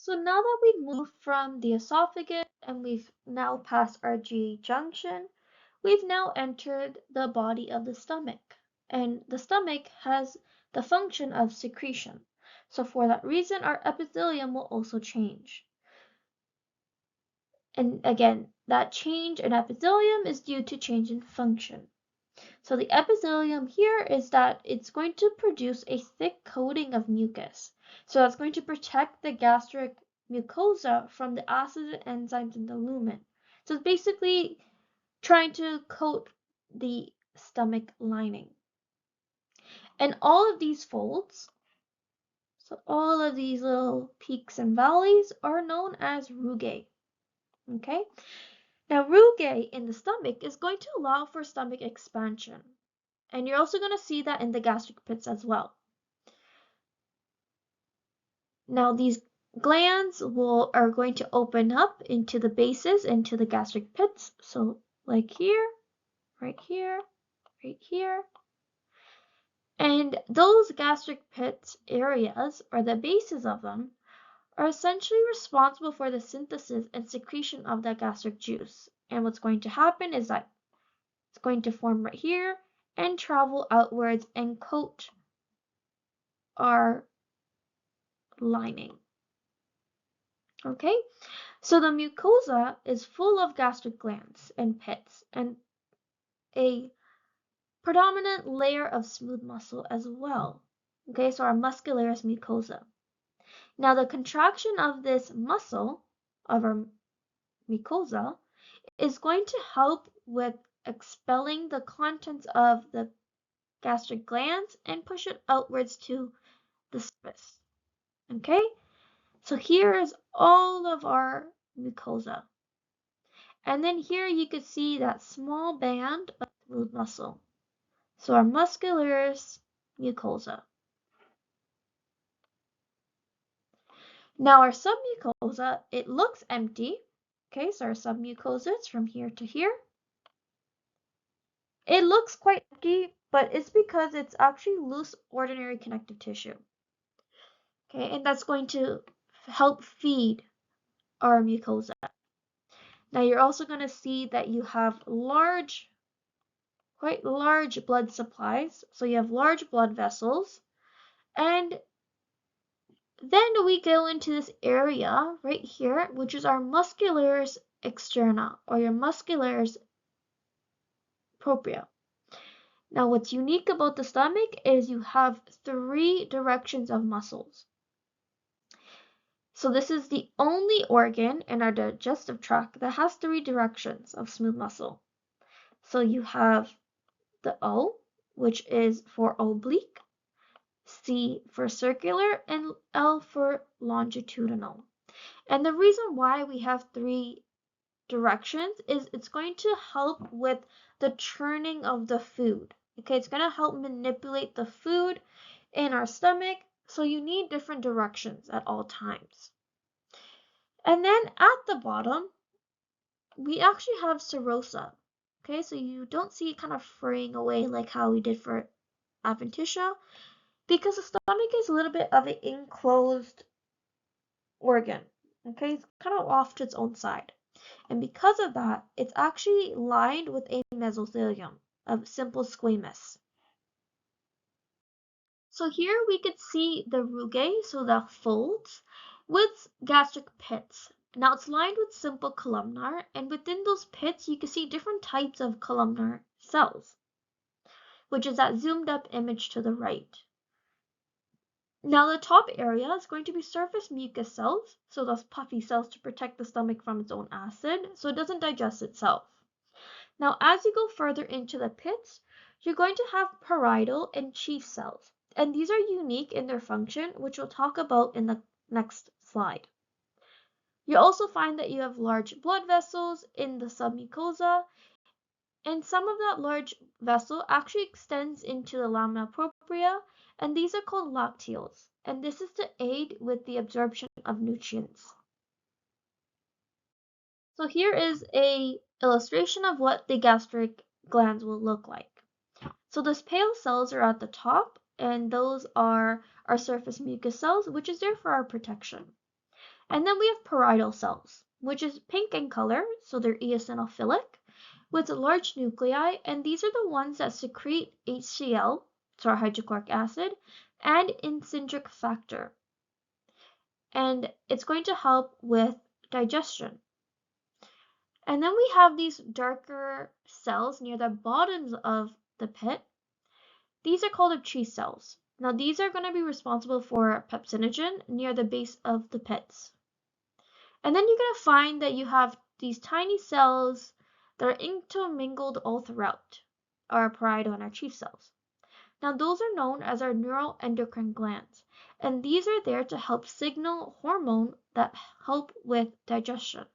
So now that we've moved from the esophagus and we've now passed our GE junction, we've now entered the body of the stomach. And the stomach has the function of secretion. So for that reason, our epithelium will also change. And again, that change in epithelium is due to change in function. So the epithelium here is that it's going to produce a thick coating of mucus. So that's going to protect the gastric mucosa from the acids and enzymes in the lumen. So it's basically trying to coat the stomach lining. And all of these folds, so all of these little peaks and valleys are known as rugae. Okay? Now rugae in the stomach is going to allow for stomach expansion. And you're also going to see that in the gastric pits as well. Now these glands are going to open up into the bases, into the gastric pits. So like here, right here, right here. And those gastric pits areas, or the bases of them, are essentially responsible for the synthesis and secretion of that gastric juice. And what's going to happen is that it's going to form right here and travel outwards and coat our lining. Okay, so the mucosa is full of gastric glands and pits and a predominant layer of smooth muscle as well. Okay, so our muscularis mucosa. Now the contraction of this muscle, of our mucosa, is going to help with expelling the contents of the gastric glands and push it outwards to the surface. Okay, so here is all of our mucosa. And then here you could see that small band of smooth muscle. So our muscularis mucosa. Now our submucosa, it looks empty. Okay, so our submucosa is from here to here. It looks quite empty, but it's because it's actually loose ordinary connective tissue. Okay, and that's going to help feed our mucosa. Now you're also going to see that you have quite large blood supplies. So you have large blood vessels. And then we go into this area right here, which is our muscularis externa, or your muscularis propria. Now what's unique about the stomach is you have 3 directions of muscles. So this is the only organ in our digestive tract that has 3 directions of smooth muscle. So you have the O, which is for oblique, C for circular, and L for longitudinal. And the reason why we have 3 directions is it's going to help with the churning of the food. Okay, it's going to help manipulate the food in our stomach, so you need different directions at all times. And then at the bottom, we actually have serosa. Okay, so you don't see it kind of fraying away like how we did for adventitia, because the stomach is a little bit of an enclosed organ. Okay, it's kind of off to its own side. And because of that, it's actually lined with a mesothelium of simple squamous. So here we could see the rugae, so the folds, with gastric pits. Now it's lined with simple columnar, and within those pits you can see different types of columnar cells, which is that zoomed up image to the right. Now the top area is going to be surface mucus cells, so those puffy cells to protect the stomach from its own acid, so it doesn't digest itself. Now as you go further into the pits, you're going to have parietal and chief cells, and these are unique in their function, which we'll talk about in the next slide. You also find that you have large blood vessels in the submucosa, and some of that large vessel actually extends into the lamina propria, and these are called lacteals, and this is to aid with the absorption of nutrients. So here is a illustration of what the gastric glands will look like. So those pale cells are at the top, and those are our surface mucus cells, which is there for our protection. And then we have parietal cells, which is pink in color, so they're eosinophilic, with large nuclei, and these are the ones that secrete HCl, so hydrochloric acid, and intrinsic factor. And it's going to help with digestion. And then we have these darker cells near the bottoms of the pit. These are called Abscess cells. Now these are going to be responsible for pepsinogen near the base of the pits. And then you're going to find that you have these tiny cells that are intermingled all throughout our parietal and our chief cells. Now those are known as our neuroendocrine glands, and these are there to help signal hormone that help with digestion.